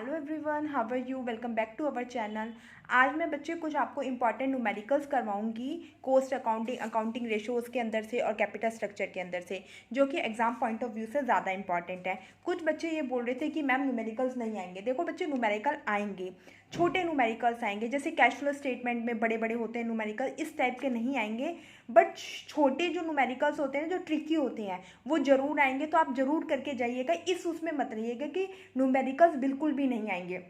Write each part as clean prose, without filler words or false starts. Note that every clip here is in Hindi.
Hello everyone, how are you. Welcome back to our channel. आज मैं बच्चे कुछ आपको इंपॉर्टेंट न्यूमेरिकल्स करवाऊंगी कॉस्ट अकाउंटिंग, अकाउंटिंग रेशोज़ के अंदर से और कैपिटल स्ट्रक्चर के अंदर से, जो कि एग्जाम पॉइंट ऑफ व्यू से ज़्यादा इंपॉर्टेंट है। कुछ बच्चे ये बोल रहे थे कि मैम न्यूमेरिकल्स नहीं आएंगे। देखो बच्चे, न्यूमेरिकल आएंगे, छोटे न्यूमेरिकल्स आएंगे, जैसे कैश फ्लो स्टेटमेंट में बड़े बड़े होते हैं न्यूमेरिकल, इस टाइप के नहीं आएंगे। बट छोटे जो न्यूमेरिकल्स होते हैं, जो ट्रिकी होते हैं, वो ज़रूर आएंगे। तो आप ज़रूर करके जाइएगा, इस उसमें मत रहिएगा कि न्यूमेरिकल्स बिल्कुल भी नहीं आएंगे।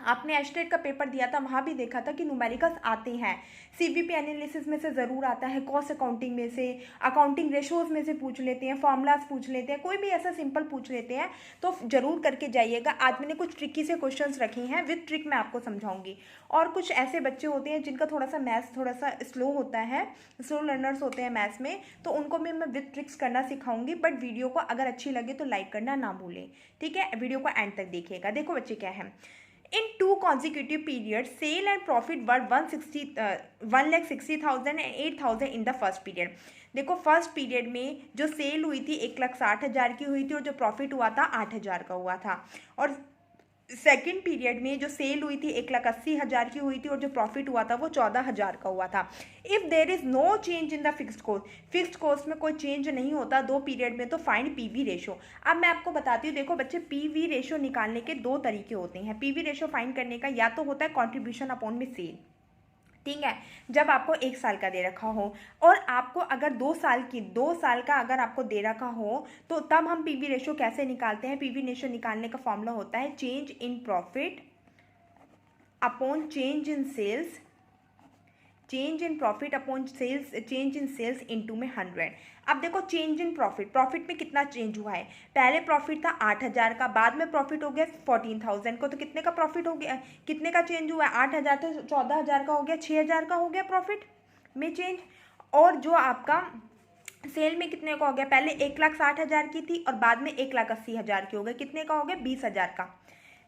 आपने एस्टेट का पेपर दिया था, वहाँ भी देखा था कि न्यूमेरिकल्स आते हैं। सीवीपी एनालिसिस में से ज़रूर आता है, कॉस्ट अकाउंटिंग में से, अकाउंटिंग रेशोज़ में से पूछ लेते हैं, फॉर्मूलाज पूछ लेते हैं, कोई भी ऐसा सिंपल पूछ लेते हैं। तो ज़रूर करके जाइएगा। आज मैंने कुछ ट्रिकी से क्वेश्चंस रखे हैं, विद ट्रिक मैं आपको समझाऊंगी। और कुछ ऐसे बच्चे होते हैं जिनका थोड़ा सा मैथ्स थोड़ा सा स्लो होता है, स्लो लर्नर्स होते हैं मैथ्स में, तो उनको भी मैं विद ट्रिक्स करना सिखाऊंगी। बट वीडियो को अगर अच्छी लगे तो लाइक करना ना भूलें, ठीक है। वीडियो को एंड तक देखिएगा। देखो बच्चे, क्या है, in two consecutive periods, sale and profit were 1,60,000 and 8,000 in the first period। देखो, फर्स्ट पीरियड में जो सेल हुई थी 1,60,000 की हुई थी, और जो प्रॉफिट हुआ था 8,000 का हुआ था। और सेकेंड पीरियड में जो सेल हुई थी 1,80,000 की हुई थी, और जो प्रॉफिट हुआ था वो 14,000 का हुआ था। If there is no change in the fixed cost, fixed cost में कोई चेंज नहीं होता दो पीरियड में, तो फाइंड पीवी रेशो। अब मैं आपको बताती हूँ। देखो बच्चे, पीवी रेशो निकालने के दो तरीके होते हैं। पीवी रेशो फाइंड करने का या तो होता है कॉन्ट्रीब्यूशन अपॉन में सेल, ठीक है, जब आपको 1 साल का दे रखा हो, और आपको अगर 2 साल का अगर आपको दे रखा हो, तो तब हम पीवी रेशो कैसे निकालते हैं। पीवी रेशो निकालने का फॉर्मूला होता है change in profit upon change in sales, change in profit upon sales, change in sales into में 100। अब देखो, चेंज इन प्रॉफिट, प्रॉफिट में कितना चेंज हुआ है। पहले प्रॉफिट था 8,000 का, बाद में प्रॉफिट हो गया 14,000 को, तो कितने का प्रॉफिट हो गया, कितने का चेंज हुआ है। 8,000 तो 14,000 का हो गया, 6,000 का हो गया प्रॉफिट में चेंज। और जो आपका सेल में कितने का हो गया, पहले 1,60,000 की थी और बाद में 1,80,000 की हो गई, कितने का हो गया, 20,000 का।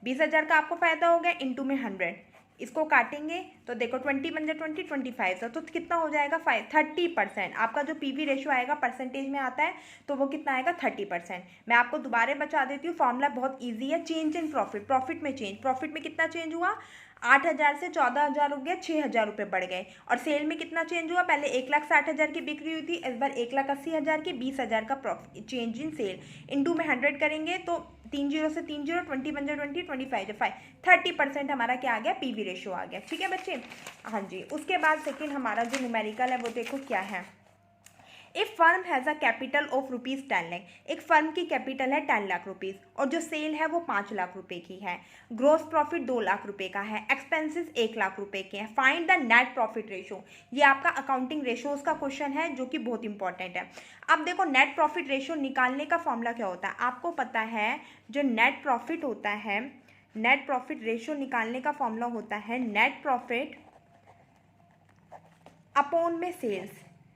20,000 का आपको फायदा हो गया, इंटू में 100। इसको काटेंगे तो देखो 20 बन जाए 20, 25 तो कितना हो जाएगा 30%। आपका जो पीवी रेशियो आएगा परसेंटेज में आता है, तो वो कितना आएगा 30%। मैं आपको दोबारा बता देती हूँ, फॉर्मूला बहुत ईजी है। चेंज इन प्रॉफिट, प्रॉफिट में चेंज, प्रॉफिट में कितना चेंज हुआ, 8,000 से 14,000 हो गया, 6,000 रुपये बढ़ गए। और सेल में कितना चेंज हुआ, पहले 1,60,000 की बिक्री हुई थी, इस बार 1,80,000 की, 20,000 का profit, change in sale, into में 100 करेंगे तो 3 जीरो से 3 जीरो, 20 बन जाए 20, 25 5, 30% हमारा क्या आ गया, पीवी रेशो आ गया, ठीक है बच्चे। हाँ जी, उसके बाद सेकेंड हमारा जो न्यूमेरिकल है वो देखो क्या है। If firm has a capital of ₹10 lakh, एक फर्म की कैपिटल है 10 लाख रुपीज़, और जो सेल है वो 5 लाख रुपए की है, ग्रॉस प्रॉफिट 2 लाख रुपए का है, एक्सपेंसेस 1 लाख रुपए के हैं। Find the net profit ratio. ये आपका अकाउंटिंग रेशोज का क्वेश्चन है, जो कि बहुत इंपॉर्टेंट है। अब देखो, नेट प्रॉफिट रेशो निकालने का फॉर्मूला क्या होता है, आपको पता है। जो नेट प्रॉफिट होता है, नेट प्रॉफिट रेशो निकालने का फॉर्मूला होता है नेट प्रॉफिट अपॉन में सेल्स,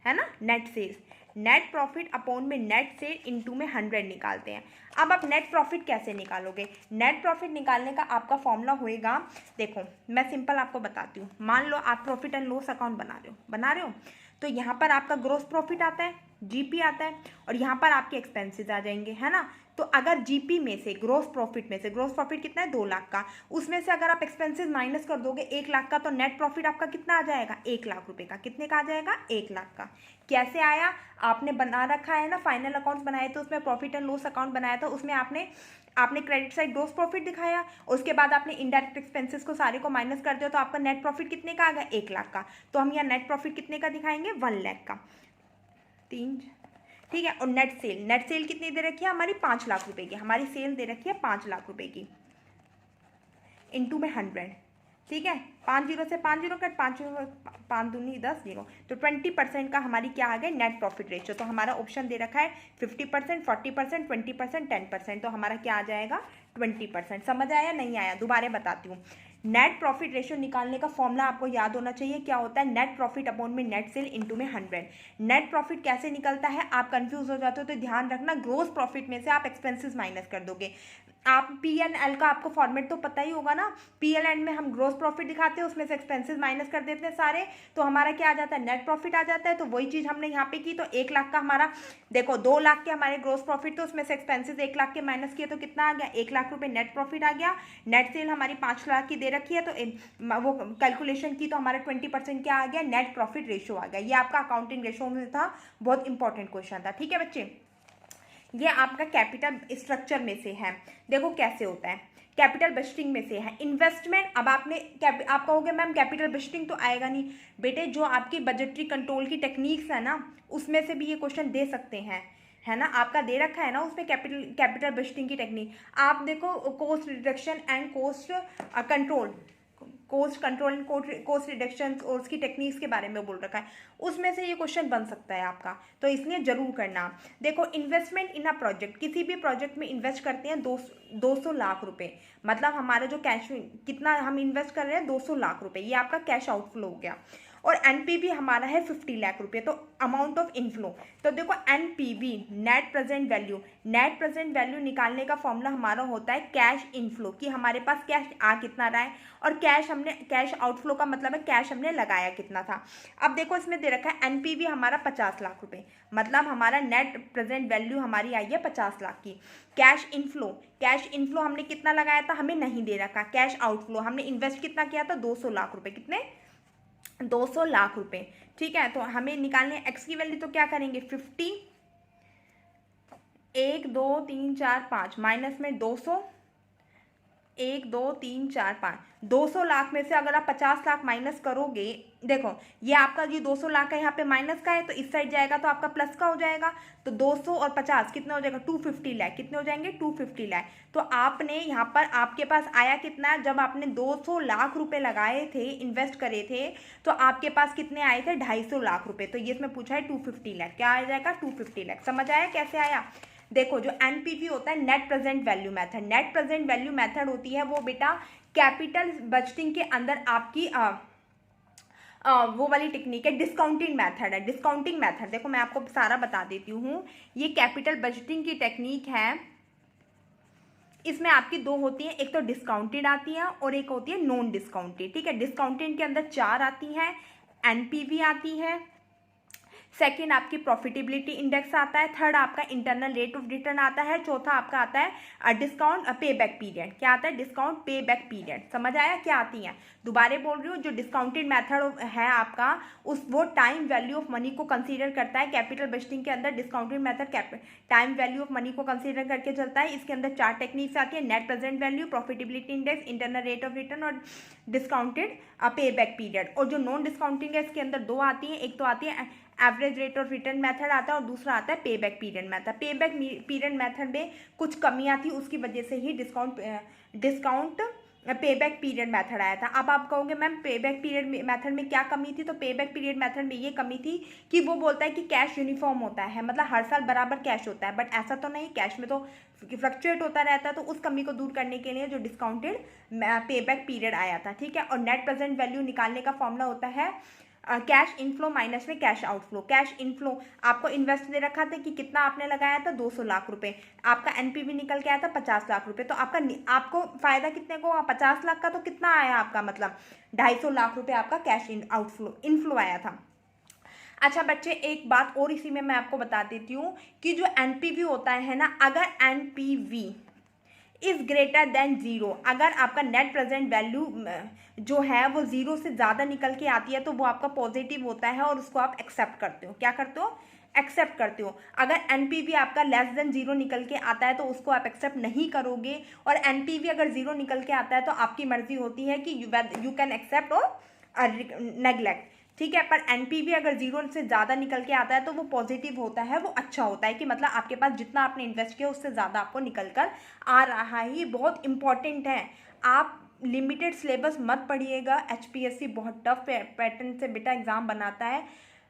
है ना, net sales. Net profit upon में नेट सेल इनटू में 100 निकालते हैं। अब आप नेट प्रॉफिट कैसे निकालोगे। नेट प्रॉफिट निकालने का आपका फॉर्मूला होएगा, देखो मैं सिंपल आपको बताती हूँ। मान लो आप प्रॉफिट एंड लॉस अकाउंट बना रहे हो, तो यहाँ पर आपका ग्रॉस प्रॉफिट आता है, जीपी आता है, और यहाँ पर आपके एक्सपेंसेस आ जाएंगे, है ना। तो अगर जीपी में से, ग्रॉस प्रॉफिट में से, ग्रॉस प्रॉफिट कितना है 2 लाख का, उसमें से अगर आप एक्सपेंसेस माइनस कर दोगे 1 लाख का, तो नेट प्रॉफिट आपका कितना आ जाएगा, 1 लाख रुपए का। कितने का आ जाएगा, 1 लाख का। कैसे आया, आपने बना रखा है ना, फाइनल अकाउंट्स बनाए थे, उसमें प्रॉफिट एंड लॉस अकाउंट बनाया था, उसमें आपने क्रेडिट साइड ग्रॉस प्रॉफिट दिखाया, उसके बाद आपने इनडायरेक्ट एक्सपेंसेस को सारे को माइनस कर दिया, तो आपका नेट प्रॉफिट कितने का आ गया, 1 लाख का। तो हम यहाँ नेट प्रॉफिट कितने का दिखाएंगे, 1 लाख का। 3, ठीक है। और नेट सेल कितनी दे रखी है हमारी, 5 लाख रुपए की। हमारी सेल दे रखी है 5 लाख रुपए की, इंटू में 100, ठीक है। 5 जीरो से 5 जीरो कट, 5 दूनी 10 जीरो, तो 20% का हमारी क्या आ गया, नेट प्रॉफिट रेशियो। तो हमारा ऑप्शन दे रखा है 50%, 40%, 20%, 10%, तो हमारा क्या आ जाएगा, 20%। समझ आया, नहीं आया, दोबारा बताती हूँ। नेट प्रॉफिट रेशियो निकालने का फॉर्मूला आपको याद होना चाहिए, क्या होता है, नेट प्रॉफिट अपॉन में नेट सेल इनटू में 100। नेट प्रॉफिट कैसे निकलता है, आप कंफ्यूज हो जाते हो तो ध्यान रखना, ग्रोस प्रॉफिट में से आप एक्सपेंसेस माइनस कर दोगे। आप P&L का आपको फॉर्मेट तो पता ही होगा ना। P&L में हम ग्रोस प्रॉफिट दिखाते हैं, उसमें से एक्सपेंसेस माइनस कर देते हैं सारे, तो हमारा क्या आ जाता है, नेट प्रॉफिट आ जाता है। तो वही चीज़ हमने यहाँ पे की। तो 1 लाख का हमारा, देखो 2 लाख के हमारे ग्रोस प्रॉफिट, तो उसमें से एक्सपेंसेस 1 लाख के माइनस किए तो कितना आ गया, 1 लाख रुपये नेट प्रॉफिट आ गया। नेट सेल हमारी 5 लाख की दे रखी है, तो वो कैलकुलेशन की तो हमारा 20% क्या आ गया, नेट प्रॉफिट रेशो आ गया। ये आपका अकाउंटिंग रेशो में था, बहुत इंपॉर्टेंट क्वेश्चन था। ठीक है बच्चे, ये आपका कैपिटल स्ट्रक्चर में से है। देखो कैसे होता है, कैपिटल बजटिंग में से है। इन्वेस्टमेंट, अब आपने आप कहोगे मैम कैपिटल बजटिंग तो आएगा नहीं। बेटे जो आपकी बजटरी कंट्रोल की टेक्निक्स है ना, उसमें से भी ये क्वेश्चन दे सकते हैं, है ना। आपका दे रखा है ना उसमें कैपिटल बजटिंग की टेक्निक। आप देखो cost reduction and cost control, cost control and cost reduction और उसकी टेक्निक्स के बारे में बोल रखा है, उसमें से ये क्वेश्चन बन सकता है आपका, तो इसलिए जरूर करना। देखो इन्वेस्टमेंट इन अ प्रोजेक्ट, किसी भी प्रोजेक्ट में इन्वेस्ट करते हैं 200 लाख रुपए, मतलब हमारा जो कैश कितना हम इन्वेस्ट कर रहे हैं 200 लाख रुपए, ये आपका कैश आउटफ्लो हो गया। और एनपीवी हमारा है 50 लाख रुपए, तो अमाउंट ऑफ इनफ्लो। तो देखो NPV net present value, net present value निकालने का फॉर्मूला हमारा होता है कैश इनफ्लो, कि हमारे पास कैश आ कितना रहा है, और कैश आउटफ्लो का मतलब है कैश हमने लगाया कितना था। अब देखो इसमें दे रखा है एनपीवी हमारा 50 लाख रुपए, मतलब हमारा नेट प्रेजेंट वैल्यू हमारी आई है 50 लाख की। कैश इनफ्लो हमने कितना लगाया था, हमें नहीं दे रखा। कैश आउटफ्लो हमने इन्वेस्ट कितना किया था, 200 लाख रुपए, कितने, 200 लाख रुपए। ठीक है, तो हमें निकालने एक्स की वैल्यू, तो क्या करेंगे 50, 1 2 3 4 5 माइनस में 200, 1 2 3 4 5, 200 लाख में से अगर आप 50 लाख माइनस करोगे, देखो ये आपका जो 200 लाख है यहाँ पे माइनस का है, तो इस साइड जाएगा तो आपका प्लस का हो जाएगा। तो 200 और 50 कितना हो जाएगा, 250 लाख, कितने हो जाएंगे 250 लाख। तो आपने यहाँ पर आपके पास आया कितना, जब आपने 200 लाख रुपए लगाए थे, इन्वेस्ट करे थे, तो आपके पास कितने आए थे, 250 लाख रुपए। तो ये इसमें पूछा है 250 लाख, क्या आ जाएगा 250 लाख। समझ आया कैसे आया। देखो जो एनपीवी होता है net present value method, net present value method होती है वो बेटा कैपिटल बजटिंग के अंदर आपकी वो वाली टेक्निक है, डिस्काउंटिंग मेथड है। डिस्काउंटिंग मेथड देखो मैं आपको सारा बता देती हूँ, ये कैपिटल बजटिंग की टेक्निक है। इसमें आपकी दो होती है, एक तो डिस्काउंटेड आती है और एक होती है नॉन डिस्काउंटेड। ठीक है, डिस्काउंटेड के अंदर 4 आती है, एनपीवी आती है, सेकेंड आपकी प्रॉफिटेबिलिटी इंडेक्स आता है, थर्ड आपका इंटरनल रेट ऑफ रिटर्न आता है, चौथा आपका आता है डिस्काउंट पे बैक पीरियड। क्या आता है, डिस्काउंट पे बैक पीरियड। समझ आया क्या आती है, दोबारा बोल रही हूँ। जो डिस्काउंटेड मेथड है आपका वो टाइम वैल्यू ऑफ मनी को कंसीडर करता है। कैपिटल बजटिंग के अंदर discounted method time value of money को कंसीडर करके चलता है। इसके अंदर 4 टेक्निक्स आती है, net present value, profitability index, internal rate of return और डिस्काउंटेड पे बैक पीरियड। और जो नॉन डिस्काउंटिंग है इसके अंदर 2 आती है, एक तो आती है average rate of return method आता है और दूसरा आता है पे बैक पीरियड मेथड। पे बैक पीरियड मेथड में कुछ कमियां थी, उसकी वजह से ही डिस्काउंट पे बैक पीरियड मेथड आया था। अब आप कहोगे मैम पे बैक पीरियड मेथड में क्या कमी थी, तो पे बैक पीरियड मेथड में ये कमी थी कि वो बोलता है कि कैश यूनिफॉर्म होता है, मतलब हर साल बराबर कैश होता है, बट ऐसा तो नहीं, कैश में तो फ्लक्चुएट होता रहता है। तो उस कमी को दूर करने के लिए जो डिस्काउंटेड पे बैक पीरियड आया था। ठीक है, और नेट प्रेजेंट वैल्यू निकालने का फॉर्मूला होता है कैश इनफ्लो माइनस में कैश आउटफ्लो। कैश इनफ्लो आपको इन्वेस्ट दे रखा था कि कितना आपने लगाया था 200 लाख रुपए, आपका एनपीवी निकल के आया था 50 लाख रुपए, तो आपको फायदा कितने को, 50 लाख का तो कितना आया आपका, मतलब 250 लाख रुपए आपका कैश इनफ्लो आया था। अच्छा बच्चे एक बात और इसी में मैं आपको बता देती हूँ कि जो एनपीवी होता है ना, अगर एनपीवी इज ग्रेटर देन 0, अगर आपका नेट प्रेजेंट वैल्यू जो है वो 0 से ज़्यादा निकल के आती है तो वो आपका पॉजिटिव होता है और उसको आप एक्सेप्ट करते हो। क्या करते हो, एक्सेप्ट करते हो। अगर एनपीवी आपका लेस देन 0 निकल के आता है तो उसको आप एक्सेप्ट नहीं करोगे, और एनपीवी अगर 0 निकल के आता है तो आपकी मर्जी होती है कि यू कैन एक्सेप्ट और नेग्लेक्ट। ठीक है, पर एनपीवी अगर 0 से ज़्यादा निकल के आता है तो वो पॉजिटिव होता है, वो अच्छा होता है कि मतलब आपके पास जितना आपने इन्वेस्ट किया उससे ज़्यादा आपको निकल कर आ रहा है। ये बहुत इंपॉर्टेंट है। आप लिमिटेड सिलेबस मत पढ़िएगा, एचपीएससी बहुत टफ पैटर्न से बेटा एग्ज़ाम बनाता है।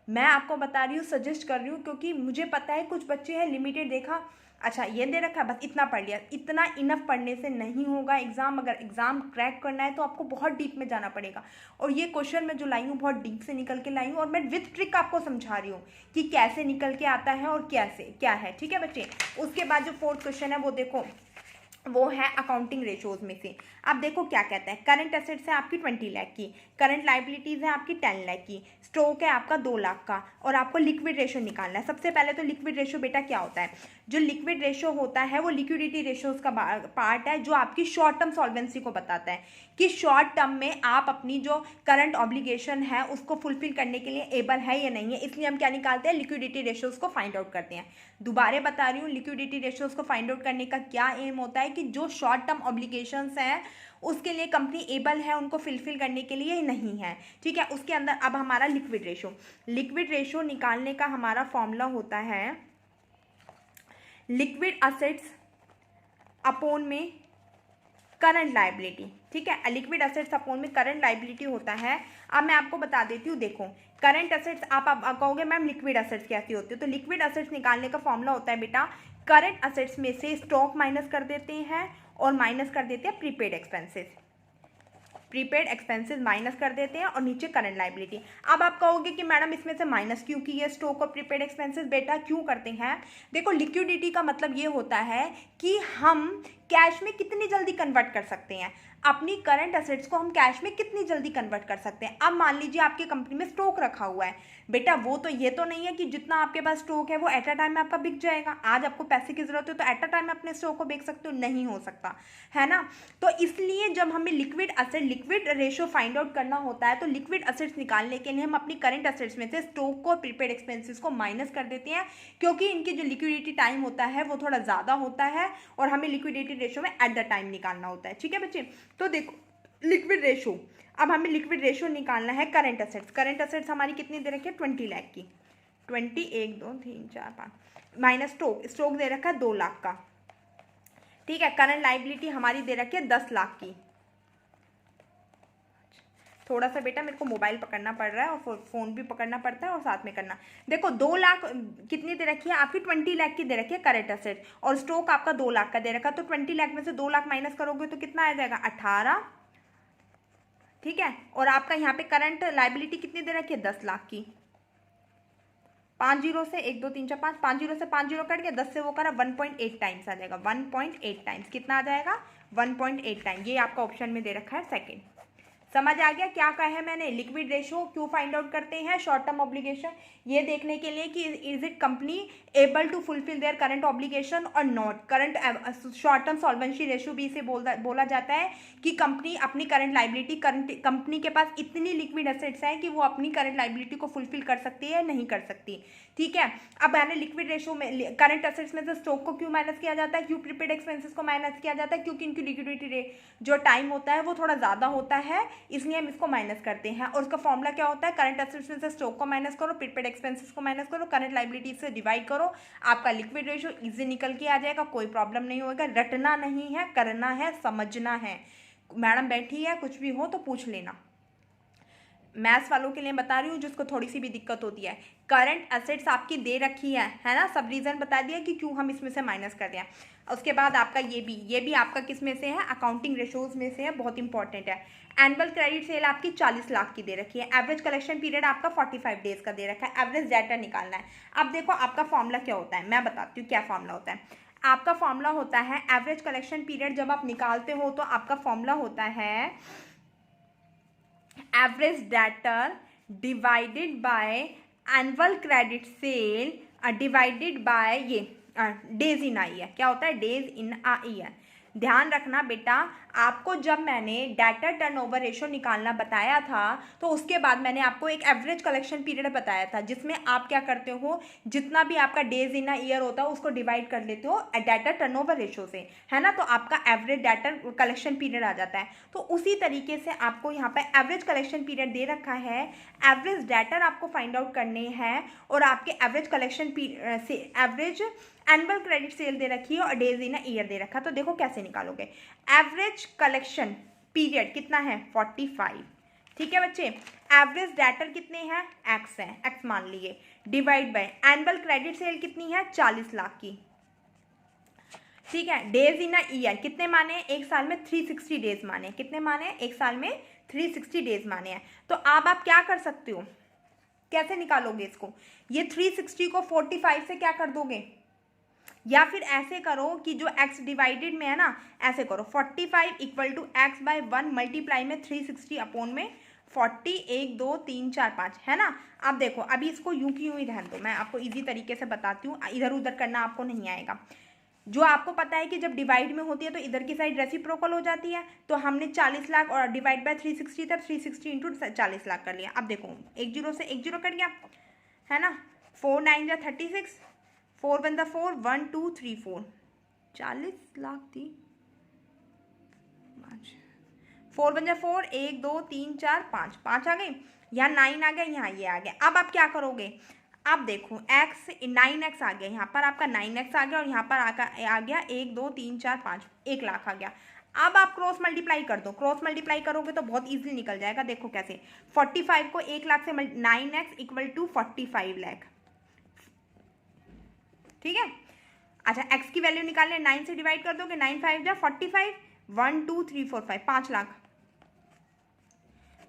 मैं आपको बता रही हूँ, सजेस्ट कर रही हूँ, क्योंकि मुझे पता है कुछ बच्चे हैं लिमिटेड देखा, अच्छा ये दे रखा है बस इतना पढ़ लिया, इतना इनफ पढ़ने से नहीं होगा एग्जाम। अगर एग्जाम क्रैक करना है तो आपको बहुत डीप में जाना पड़ेगा। और ये क्वेश्चन मैं जो लाई हूँ बहुत डीप से निकल के लाई हूँ, और मैं विथ ट्रिक आपको समझा रही हूँ कि कैसे निकल के आता है और कैसे क्या है। ठीक है बच्चे, उसके बाद जो 4th क्वेश्चन है वो देखो, वो है अकाउंटिंग रेशोज में से। अब देखो क्या कहता है, करंट एसेट्स है आपकी 20 लाख की, करंट लाइबिलिटीज़ है आपकी 10 लाख की, स्टॉक है आपका 2 लाख का, और आपको लिक्विड रेशो निकालना है। सबसे पहले तो लिक्विड रेशो बेटा क्या होता है, जो लिक्विड रेशो होता है वो लिक्विडिटी रेशोज का पार्ट है, जो आपकी शॉर्ट टर्म सॉल्वेंसी को बताता है कि शॉर्ट टर्म में आप अपनी जो करंट ऑब्लिगेशन है उसको फुलफिल करने के लिए एबल है या नहीं है। इसलिए हम क्या निकालते हैं, लिक्विडिटी रेशोज को फाइंड आउट करते हैं। दोबारा बता रही हूँ, लिक्विडिटी रेशोज को फाइंड आउट करने का क्या एम होता है कि जो शॉर्ट टर्म ऑब्लिगेशंस हैं उसके लिए कंपनी एबल है उनको फुलफिल करने के लिए नहीं है। ठीक है, उसके अंदर अब हमारा लिक्विड रेशो निकालने का हमारा फॉर्मूला होता है लिक्विड असेट्स अपॉन में करंट लाइबिलिटी। ठीक है, लिक्विड असेट्स अपॉन में करंट लाइबिलिटी होता है। अब मैं आपको बता देती हूँ, देखो करंट असेट्स, आप कहोगे मैम लिक्विड असेट्स कैसी होती है, तो लिक्विड असेट्स निकालने का फॉर्मूला होता है बेटा, करंट असेट्स में से स्टॉक माइनस कर देते हैं और माइनस कर देते हैं प्रीपेड एक्सपेंसेस माइनस कर देते हैं और नीचे करंट लाइबिलिटी। अब आप कहोगे कि मैडम इसमें से माइनस क्यों की है स्टॉक और प्रीपेड एक्सपेंसेस, बेटा क्यों करते हैं, देखो लिक्विडिटी का मतलब ये होता है कि हम कैश में कितनी जल्दी कन्वर्ट कर सकते हैं, अपनी करंट असेट्स को हम कैश में कितनी जल्दी कन्वर्ट कर सकते हैं। अब मान लीजिए आपकी कंपनी में स्टॉक रखा हुआ है, बेटा वो तो ये तो नहीं है कि जितना आपके पास स्टॉक है वो एट अ टाइम में आपका बिक जाएगा। आज आपको पैसे की जरूरत है तो एट अ टाइम अपने स्टॉक को बेच सकते हो, नहीं हो सकता है ना। तो इसलिए जब हमें लिक्विड रेशो फाइंड आउट करना होता है तो लिक्विड असेट्स निकालने के लिए हम अपनी करंट असेट्स में से स्टॉक को, प्रीपेड एक्सपेंसेस को माइनस कर देते हैं, क्योंकि इनकी जो लिक्विडिटी टाइम होता है वो थोड़ा ज़्यादा होता है और हमें लिक्विडिटी रेशो में एट द टाइम निकालना होता है। ठीक है बच्चे, तो देखो लिक्विड रेशो, अब हमें लिक्विड रेशो निकालना है करंट असेट्स हमारी कितनी दे रखी है 20 लाख की, 20 1 2 3 4 5 माइनस स्टॉक दे रखा है 2 लाख का। ठीक है, करंट लाइबिलिटी हमारी दे रखी है 10 लाख की। थोड़ा सा बेटा मेरे को मोबाइल पकड़ना पड़ रहा है और फोन भी पकड़ना पड़ता है और साथ में करना। देखो 2 लाख कितनी दे रखी है आपकी, 20 लाख की दे रखी है करंट असेट, और स्टॉक आपका 2 लाख का दे रखा है, तो 20 लाख में से 2 लाख माइनस करोगे तो कितना आ जाएगा 18। ठीक है, और आपका यहाँ पे करंट लाइबिलिटी कितनी दे रखी है 10 लाख की। 5 जीरो से 1 2 3 4 5, 5 जीरो से 5 जीरो कट गया, 10 से वो करा 1.8 टाइम्स आ जाएगा, 1.8 टाइम्स कितना आ जाएगा 1.8 टाइम। ये आपका ऑप्शन में दे रखा है सेकेंड। समझ आ गया क्या कहा है मैंने, लिक्विड रेशो क्यों फाइंड आउट करते हैं, शॉर्ट टर्म ऑब्लिगेशन ये देखने के लिए कि is it company able to fulfil their current obligation और नॉट। Current short term solvency ratio भी इसे बोला जाता है कि कंपनी अपनी करंट लाइबिलिटी, कंपनी के पास इतनी लिक्विड एसेट्स हैं कि वो अपनी करंट लाइबिलिटी को फुलफिल कर सकती है या नहीं कर सकती। ठीक है, अब मैंने लिक्विड रेशो में करंट एसेट्स में से स्टॉक को क्यों माइनस किया जाता है, क्यों प्रीपेड एक्सपेंसेस को माइनस किया जाता है, क्योंकि इनकी लिक्विडिटी जो टाइम होता है वो थोड़ा ज़्यादा होता है, इसलिए हम इसको माइनस करते हैं। और उसका फॉर्मूला क्या होता है, करंट एसेट्स में से स्टॉक को माइनस करो, प्रीपेड एक्सपेंसेस को माइनस करो, करंट लाइबिलिटी से डिवाइड करो, आपका लिक्विड रेशो इजी निकल के आ जाएगा, कोई प्रॉब्लम नहीं होगा। रटना नहीं है, करना है, समझना है। मैडम बैठी है, कुछ भी हो तो पूछ लेना। मैथ्स वालों के लिए बता रही हूँ जिसको थोड़ी सी भी दिक्कत होती है। करंट एसेट्स आपकी दे रखी है ना, सब रीज़न बता दिया कि क्यों हम इसमें से माइनस कर दें। उसके बाद आपका ये भी आपका किस में से है, अकाउंटिंग रेशोज में से है, बहुत इंपॉर्टेंट है। एनुअल क्रेडिट सेल आपकी 40 लाख की दे रखी है, एवरेज कलेक्शन पीरियड आपका 45 डेज का दे रखा है, एवरेज डाटा निकालना है। अब देखो आपका फॉर्मूला क्या होता है, मैं बताती हूँ क्या फॉर्मूला होता है। आपका फॉर्मूला होता है एवरेज कलेक्शन पीरियड जब आप निकालते हो तो आपका फॉर्मूला होता है average debtor divided by annual credit sale divided by ये डेज इन आई है। क्या होता है, डेज इन आ ईयर। ध्यान रखना बेटा, आपको जब मैंने डेटर टर्नओवर रेशो निकालना बताया था तो उसके बाद मैंने आपको एक एवरेज कलेक्शन पीरियड बताया था, जिसमें आप क्या करते हो, जितना भी आपका डेज इन अ ईयर होता है उसको डिवाइड कर लेते हो डेटर टर्नओवर रेशो से, है ना, तो आपका एवरेज डेटर कलेक्शन पीरियड आ जाता है। तो उसी तरीके से आपको यहाँ पे एवरेज कलेक्शन पीरियड दे रखा है, एवरेज डेटर आपको फाइंड आउट करने हैं और आपके एवरेज कलेक्शन से एवरेज एनुअल क्रेडिट सेल दे रखी है और डेज इन अ ईयर दे रखा है। तो देखो कैसे निकालोगे, एवरेज कलेक्शन पीरियड कितना है 45। ठीक है बच्चे, एवरेज डेटर कितने हैं एक्स है, एक्स मान लिए, divide by annual credit sale कितनी है 40 लाख की। ठीक है, डेज इन अ ईयर कितने माने, एक साल में 360 डेज माने, कितने माने, एक साल में 360 डेज माने हैं। तो अब आप क्या कर सकते हो, कैसे निकालोगे इसको, ये 360 को 45 से क्या कर दोगे, या फिर ऐसे करो कि जो x डिवाइडेड में है ना, ऐसे करो 45 equal to x by 1 multiply में 360 अपॉन में 40, 1 2 3 4 5, है ना। अब देखो, अभी इसको यूं की यूं ही ध्यान दो, मैं आपको इजी तरीके से बताती हूँ, इधर उधर करना आपको नहीं आएगा। जो आपको पता है कि जब डिवाइड में होती है तो इधर की साइड रेसिप्रोकल हो जाती है, तो हमने 40 लाख और डिवाइड बाय 360 था, 360 इंटू 40 लाख कर लिया। अब देखो, एक जीरो से एक जीरो कट गया, है ना। 4 9 जा 36, 4 1 जा 4, 1 2 3 4, 40 लाख थी, 4 1 जा 4, 1 2 3 4 5, 5 आ गई, यहाँ 9 आ गया, यहाँ ये आ गया। अब आप क्या करोगे, अब देखो x 9x आ गया, यहाँ पर आपका 9x आ गया और यहाँ पर आ गया 1 2 3 4 5, 1 लाख आ गया। अब आप क्रॉस मल्टीप्लाई कर दो, क्रॉस मल्टीप्लाई करोगे तो बहुत इजीली निकल जाएगा। देखो कैसे, 45 को 1 लाख से 9x इक्वल टू 45 लाख, ठीक है। अच्छा, x की वैल्यू निकालने 9 से डिवाइड कर दोगे, 9 5 जा 45, 1 2 3 4 5, 5 लाख।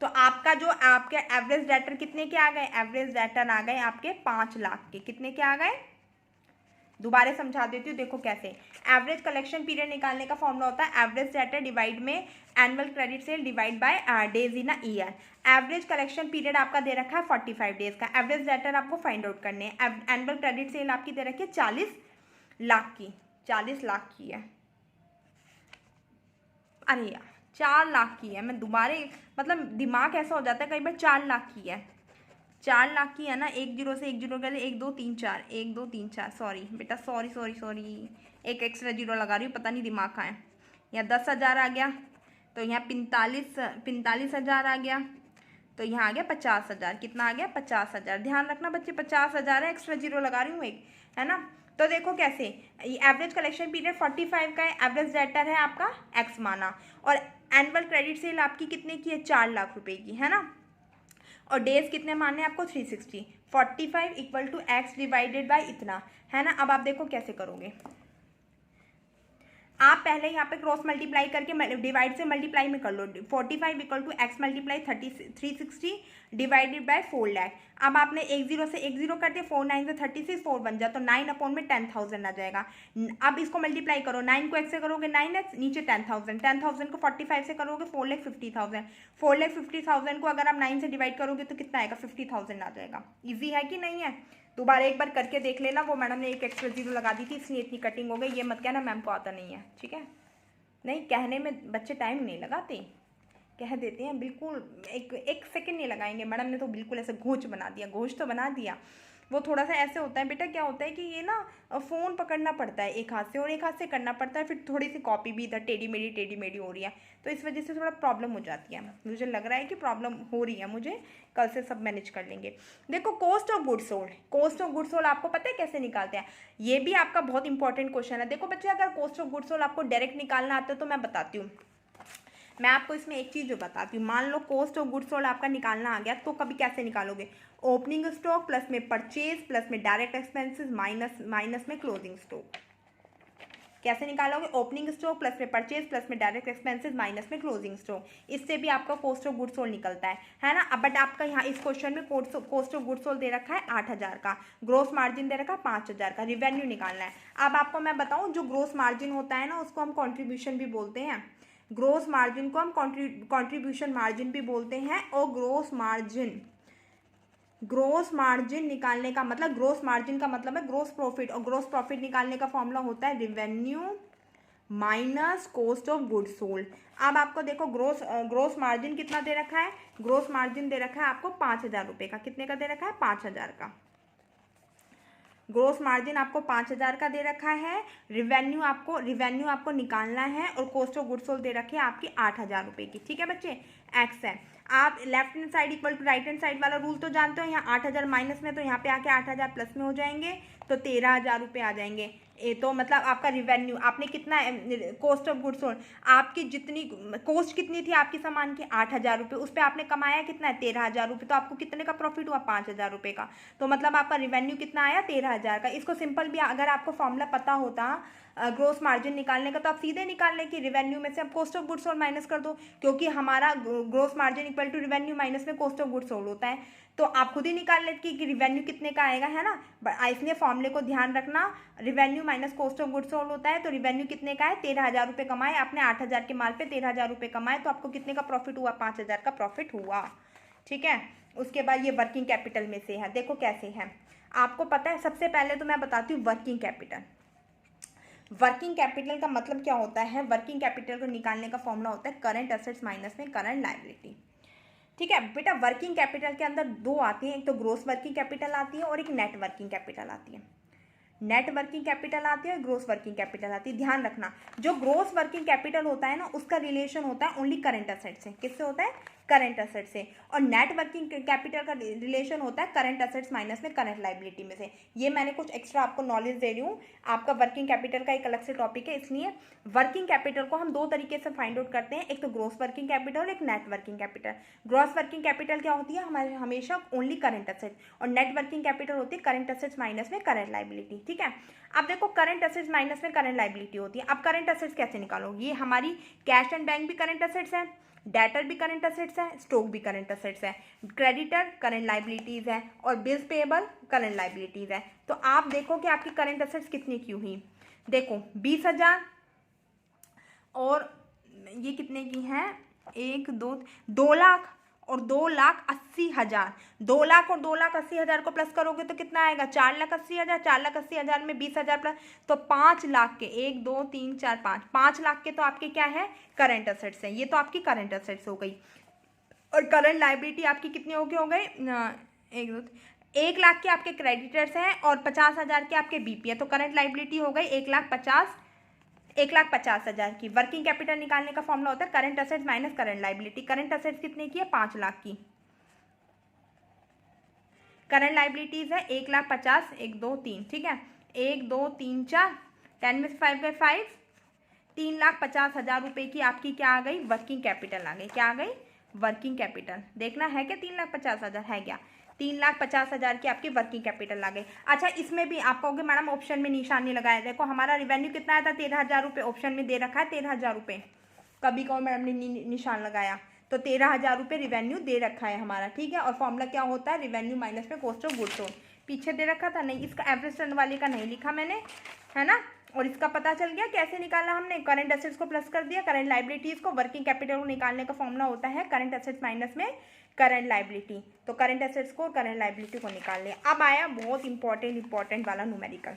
तो आपका जो आपके एवरेज डेटर कितने के आ गए, एवरेज डेटर आ गए आपके 5 लाख के। कितने के आ गए, दोबारा समझा देती हूँ, देखो कैसे। एवरेज कलेक्शन पीरियड निकालने का फॉर्मूला होता है एवरेज डेटर डिवाइड में annual credit sale divide by days in a year. Average collection period आपका दे रखा है 45 डेज का, एवरेज डेटर आपको फाइंड आउट करने हैं। एनुअल क्रेडिट सेल आपकी दे रखी है 40 लाख की, 40 लाख की है। अरे यार 4 लाख की है, मैं दोबारा मतलब दिमाग ऐसा हो जाता है कई बार, 4 लाख की है, 4 लाख की है ना। एक जीरो से एक जीरो कर ले, 1 2 3 4, 1 2 3 4, सॉरी बेटा, सॉरी सॉरी सॉरी, एक एक्स्ट्रा जीरो लगा रही हूँ, पता नहीं दिमाग कहाँ है। यहाँ 10,000 आ गया, तो यहाँ 45,000 आ गया, तो यहाँ आ गया 50,000। कितना आ गया, 50,000। ध्यान रखना बच्चे, 50,000 है, एक्स्ट्रा जीरो लगा रही हूँ एक, है ना। तो देखो कैसे, एवरेज कलेक्शन पीरियड 45 का है, एवरेज डेटर है आपका x माना, और एनुअल क्रेडिट सेल आपकी कितने की है, 4 लाख रुपए की, है ना। और डेज कितने मानने हैं आपको, 360। 45 equal to x divided by इतना, है ना। अब आप देखो कैसे करोगे, आप पहले यहाँ पे क्रॉस मल्टीप्लाई करके डिवाइड से मल्टीप्लाई में कर लो। 45 equal to x multiply 360 divided by 4 lakh. अब आपने एक जीरो से एक जीरो कर दिया, 4 9 से 36, 4 बन जाए तो 9 अपॉन में 10,000 आ जाएगा। अब इसको मल्टीप्लाई करो, 9 को x से करोगे 9x, नीचे 10,000, 10,000 को 45 से करोगे 4,50,000, 4,50,000 को अगर आप 9 से डिवाइड करोगे तो कितना आएगा, 50,000 आ जाएगा। ईजी है कि नहीं है, दोबारा एक बार करके देख लेना। वो मैडम ने एक एक्स्ट्रा जीरो लगा दी थी इसलिए इतनी कटिंग हो गई, ये मत कहना मैम को आता नहीं है, ठीक है। नहीं, कहने में बच्चे टाइम नहीं लगाते, कह देते हैं, बिल्कुल एक सेकंड नहीं लगाएंगे। मैडम ने तो बिल्कुल ऐसे घोंच बना दिया, घोंच तो बना दिया। वो थोड़ा सा ऐसे होता है बेटा, क्या होता है कि ये ना फ़ोन पकड़ना पड़ता है एक हाथ से और एक हाथ से करना पड़ता है, फिर थोड़ी सी कॉपी भी इधर टेढ़ी मेढ़ी हो रही है, तो इस वजह से थोड़ा प्रॉब्लम हो जाती है। मुझे लग रहा है कि प्रॉब्लम हो रही है मुझे, कल से सब मैनेज कर लेंगे। देखो cost of goods sold, cost of goods sold आपको पता है कैसे निकालते हैं, ये भी आपका बहुत इंपॉर्टेंट क्वेश्चन है। देखो बच्चे, अगर कॉस्ट ऑफ गुड्स सोल्ड आपको डायरेक्ट निकालना आता है तो मैं बताती हूँ, मैं आपको इसमें एक चीज़ जो बताती हूँ। मान low cost of goods sold आपका निकालना आ गया, तो कभी कैसे निकालोगे, ओपनिंग स्टॉक प्लस में परचेज प्लस में डायरेक्ट एक्सपेंसेस माइनस में क्लोजिंग स्टॉक। कैसे निकालोगे, ओपनिंग स्टॉक प्लस में परचेज प्लस में डायरेक्ट एक्सपेंसेस माइनस में क्लोजिंग स्टॉक। इससे भी आपका कॉस्ट ऑफ गुड्स सोल्ड निकलता है ना। अब बट आपका यहाँ इस क्वेश्चन में कॉस्ट ऑफ गुड्स सोल्ड दे रखा है 8,000 का, ग्रोस मार्जिन दे रखा है 5,000 का, रिवेन्यू निकालना है। अब आपको मैं बताऊँ, जो ग्रोस मार्जिन होता है ना, उसको हम कॉन्ट्रीब्यूशन भी बोलते हैं। ग्रोस मार्जिन को हम कॉन्ट्रीब्यूशन मार्जिन भी बोलते हैं। और ग्रोस मार्जिन निकालने का मतलब, ग्रोस मार्जिन का मतलब है ग्रोस प्रॉफिट, और ग्रोस प्रॉफिट निकालने का फॉर्मूला होता है revenue minus cost of goods sold. अब आपको देखो ग्रोस मार्जिन कितना दे रखा है, ग्रोस मार्जिन दे रखा है आपको 5,000 रुपये का। कितने का दे रखा है, 5,000 का। ग्रोस मार्जिन आपको 5,000 का दे रखा है, रिवेन्यू आपको निकालना है, और कॉस्ट ऑफ गुड्स सोल्ड दे रखी है आपकी 8,000 रुपये की, ठीक है बच्चे। एक्स है, आप left hand side equal to right hand side वाला रूल तो जानते हो, यहाँ 8,000 माइनस में, तो यहाँ पे आके 8,000 प्लस में हो जाएंगे, तो 13,000 रुपये आ जाएंगे। ये तो मतलब आपका रिवेन्यू, आपने कितना कॉस्ट ऑफ गुड्स सोल्ड, आपकी जितनी कॉस्ट कितनी थी आपकी सामान की, 8,000 रुपये, उस पर आपने कमाया कितना है, 13,000 रुपये, तो आपको कितने का प्रॉफिट हुआ, 5,000 रुपये का। तो मतलब आपका रिवेन्यू कितना आया, 13,000 का। इसको सिंपल भी अगर आपको फॉर्मूला पता होता ग्रोस मार्जिन निकालने का, तो आप सीधे निकाल लें कि रिवेन्यू में से आप cost of goods sold minus कर दो, क्योंकि हमारा gross margin equal to revenue minus में कॉस्ट ऑफ गुड्स सोल्ड होता है। तो आप खुद ही निकाल लेते कि रिवेन्यू कितने का आएगा, है ना। इसलिए फॉर्मूले को ध्यान रखना, revenue minus cost of goods sold होता है। तो रिवेन्यू कितने का है, 13,000 रुपये कमाए आपने, 8,000 के माल पे 13,000 रुपये कमाए, तो आपको कितने का प्रॉफिट हुआ, 5,000 का प्रॉफिट हुआ। ठीक है। उसके बाद ये वर्किंग कैपिटल में से है, देखो कैसे है आपको पता है। सबसे पहले तो मैं बताती हूँ वर्किंग कैपिटल। वर्किंग कैपिटल का मतलब क्या होता है, वर्किंग कैपिटल को निकालने का फॉर्मूला होता है करंट एसेट्स माइनस में करंट लायबिलिटी। ठीक है बेटा, वर्किंग कैपिटल के अंदर दो आती हैं, एक तो ग्रोस वर्किंग कैपिटल आती है और एक नेट वर्किंग कैपिटल आती है। नेट वर्किंग कैपिटल आती है और ग्रोस वर्किंग कैपिटल आती है। ध्यान रखना, जो ग्रोस वर्किंग कैपिटल होता है ना, उसका रिलेशन होता है ओनली करंट एसेट से। किससे होता है, करंट एसेट से। और नेट वर्किंग कैपिटल का रिलेशन होता है करंट एसेट्स माइनस में करंट लायबिलिटी में से। ये मैंने कुछ एक्स्ट्रा आपको नॉलेज दे रही हूँ, आपका वर्किंग कैपिटल का एक अलग से टॉपिक है, इसलिए वर्किंग कैपिटल को हम दो तरीके से फाइंड आउट करते हैं, एक तो ग्रोस वर्किंग कैपिटल और एक net working capital. Gross working capital क्या होती है, हमारे हमेशा ओनली करंट एसेट, और नेट वर्किंग कैपिटल होती है करंट एसेट्स माइनस में करंट लायबिलिटी। ठीक है। अब देखो करंट एसेट्स माइनस में करंट लायबिलिटी होती है। अब करंट एसेट्स कैसे निकालो, ये हमारी कैश एंड बैंक भी करंट एसेट्स है, डेटर भी करंट एसेट्स है, स्टॉक भी करंट एसेट्स है, क्रेडिटर करंट लायबिलिटीज है और बिल्स पेएबल करंट लायबिलिटीज है। तो आप देखो कि आपकी करंट एसेट्स कितनी की हुई, देखो 20,000 और ये कितने की हैं, 1 2 2 लाख और 2,80,000। 2 लाख और 2,80,000 को प्लस करोगे तो कितना आएगा, 4,80,000। 4,80,000 में 20,000 प्लस, तो 5 लाख के 1 2 3 4 5 5 लाख के तो आपके क्या है, करंट एसेट्स हैं। ये तो आपकी करंट एसेट्स हो गई। और करंट लायबिलिटी आपकी कितनी हो गई 1 लाख के आपके क्रेडिटर्स हैं और 50,000 के आपके बीपी है, तो करंट लायबिलिटी हो गई 1,50,000 की। वर्किंग कैपिटल निकालने का फॉर्मूला होता है current assets minus current liability. Current assets कितने की है, 5 लाख की, करंट लायबिलिटीज है 1,50,000, 1 2 3। ठीक है, 1 2 3 4, 10 में से 5 गए 5, 3,50,000 रुपए की आपकी क्या आ गई, वर्किंग कैपिटल आ गई। क्या आ गई, वर्किंग कैपिटल। देखना है क्या, 3,50,000 है क्या, 3,50,000 की आपकी वर्किंग कैपिटल आ गई। अच्छा, इसमें भी आप कहोगे मैडम ऑप्शन में निशान नहीं लगाया, देखो हमारा रिवेन्यू कितना आया था, 13,000 रुपये, ऑप्शन में दे रखा है 13,000 रुपये, कभी कहो मैडम ने निशान लगाया, तो 13,000 रुपये रिवेन्यू दे रखा है हमारा। ठीक है, और फॉर्मूला क्या होता है, रिवेन्यू माइनस में कॉस्ट ऑफ गुड्स सोल्ड। पीछे दे रखा था नहीं, इसका एवरेज टर्न वाले का नहीं लिखा मैंने, है ना। और इसका पता चल गया कैसे निकाला हमने, करंट एसेट्स को प्लस कर दिया, करंट लायबिलिटीज को, वर्किंग कैपिटल को निकालने का फॉर्मूला होता है करंट एसेट्स माइनस में करंट लायबिलिटी। तो करंट एसेट्स को और करंट लायबिलिटी को निकाल लिया। अब आया बहुत इंपॉर्टेंट वाला न्यूमेरिकल,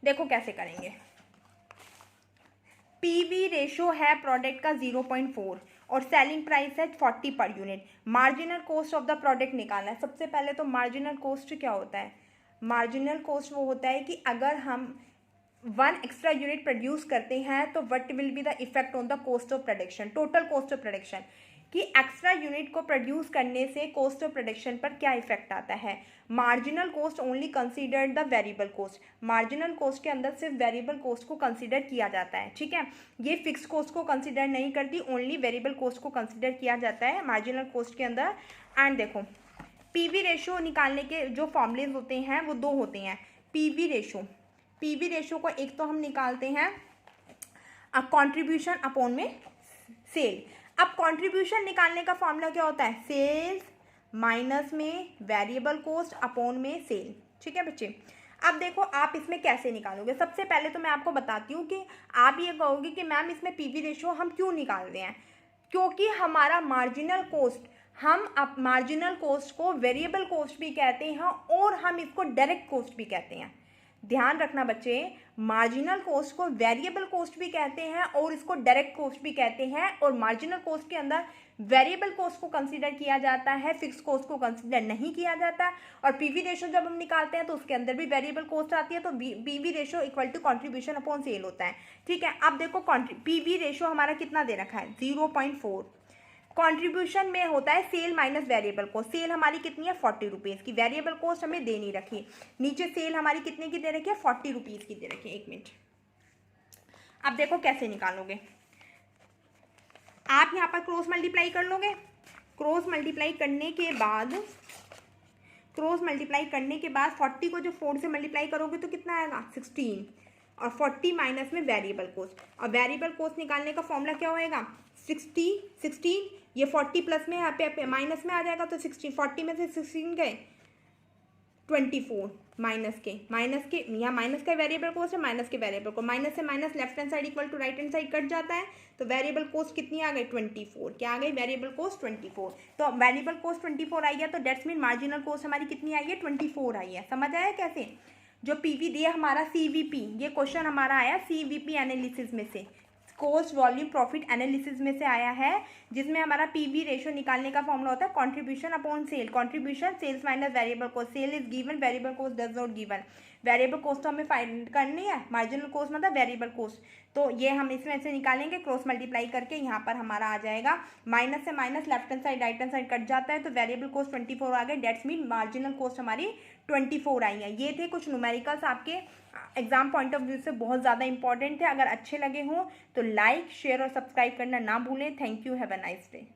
देखो कैसे करेंगे। पीवी रेशो है प्रोडक्ट का 0.4 और सेलिंग प्राइस है 40 per unit. Marginal cost of the product निकालना है। सबसे पहले तो मार्जिनल कॉस्ट क्या होता है, मार्जिनल कॉस्ट वो होता है कि अगर हम 1 एक्स्ट्रा यूनिट प्रोड्यूस करते हैं तो what will be the effect on the cost of production, total cost of production, कि एक्स्ट्रा यूनिट को प्रोड्यूस करने से कॉस्ट ऑफ प्रोडक्शन पर क्या इफेक्ट आता है। Marginal cost only considered the variable cost, marginal cost के अंदर सिर्फ वेरिएबल कॉस्ट को कंसीडर किया जाता है। ठीक है, ये फिक्स कॉस्ट को कंसीडर नहीं करती, ओनली वेरिएबल कॉस्ट को कंसीडर किया जाता है मार्जिनल कॉस्ट के अंदर। एंड देखो पीवी रेशो निकालने के जो फॉर्मूलेज होते हैं वो दो होते हैं। पीवी रेशो को एक तो हम निकालते हैं कंट्रीब्यूशन अपॉन में सेल। अब कंट्रीब्यूशन निकालने का फॉर्मूला क्या होता है, सेल्स माइनस में वेरिएबल कॉस्ट अपॉन में सेल। ठीक है बच्चे, अब देखो आप इसमें कैसे निकालोगे। सबसे पहले तो मैं आपको बताती हूँ कि आप ये कहोगे कि मैम इसमें पीवी रेशो हम क्यों निकाल रहे हैं, क्योंकि हमारा मार्जिनल कॉस्ट, हम अब मार्जिनल कॉस्ट को वेरिएबल कॉस्ट भी कहते हैं और हम इसको डायरेक्ट कॉस्ट भी कहते हैं। ध्यान रखना बच्चे, मार्जिनल कॉस्ट को वेरिएबल कॉस्ट भी कहते हैं और इसको डायरेक्ट कॉस्ट भी कहते हैं। और मार्जिनल कॉस्ट के अंदर वेरिएबल कॉस्ट को कंसीडर किया जाता है, फिक्स कॉस्ट को कंसीडर नहीं किया जाता। और पीवी रेशो जब हम निकालते हैं तो उसके अंदर भी वेरिएबल कॉस्ट आती है, तो PV ratio equal to contribution upon sale होता है। ठीक है, अब देखो पीवी रेशो हमारा कितना दे रखा है, 0.4। कंट्रीब्यूशन में होता है sale minus variable cost. Sale हमारी कितनी है, 40 रुपीज़ की, वेरिएबल कॉस्ट हमें दे नहीं रखी। नीचे सेल हमारी कितने की दे रखी है, 40 रुपीज़ की दे रखी है। 1 मिनट, अब देखो कैसे निकालोगे। आप यहाँ पर क्रॉस मल्टीप्लाई कर लोगे। क्रॉस मल्टीप्लाई करने के बाद 40 को जो 4 से मल्टीप्लाई करोगे तो कितना आएगा, 16। और 40 माइनस में वेरिएबल कॉस्ट। और वेरिएबल कॉस्ट निकालने का फॉर्मूला क्या होएगा, 16, ये 40 प्लस में यहाँ पे माइनस में आ जाएगा, तो 16, 40 में से 16 गए 24 माइनस के यहाँ माइनस का वेरिएबल कॉस्ट है, माइनस के वेरिएबल को माइनस से minus left hand side equal to right hand side कट जाता है, तो वेरिएबल कॉस्ट कितनी आ गई 24। क्या आ गई, वेरिएबल कॉस्ट 24। तो वेरिएबल कॉस्ट 24 आई है, तो डेट्स मीन मार्जिनल कॉस्ट हमारी कितनी आई है, 24 आई है। समझ आया कैसे। जो पीवी दिया हमारा सीवीपी, ये क्वेश्चन हमारा आया सीवीपी एनालिसिस में से, कॉस्ट वॉल्यूम प्रॉफिट एनालिसिस में से आया है, जिसमें हमारा पीवी रेशियो निकालने का फॉर्मूला होता है contribution upon sale, contribution sales minus variable cost, sale is given, variable cost does not given. Variable cost तो हमें फाइंड करनी है, मार्जिनल कॉस्ट मतलब वेरिएबल कॉस्ट, तो ये हम इसमें से निकालेंगे क्रॉस मल्टीप्लाई करके, यहाँ पर हमारा आ जाएगा माइनस से minus left hand side right hand side कट जाता है, तो वेरिएबल कॉस्ट 24 आ गए, डेट्स मीन मार्जिनल कॉस्ट हमारी 24 आई है। ये थे कुछ न्यूमेरिकल्स आपके एग्जाम पॉइंट ऑफ व्यू से बहुत ज़्यादा इंपॉर्टेंट थे। अगर अच्छे लगे हों तो लाइक शेयर और सब्सक्राइब करना ना भूलें। Thank you, have a nice day.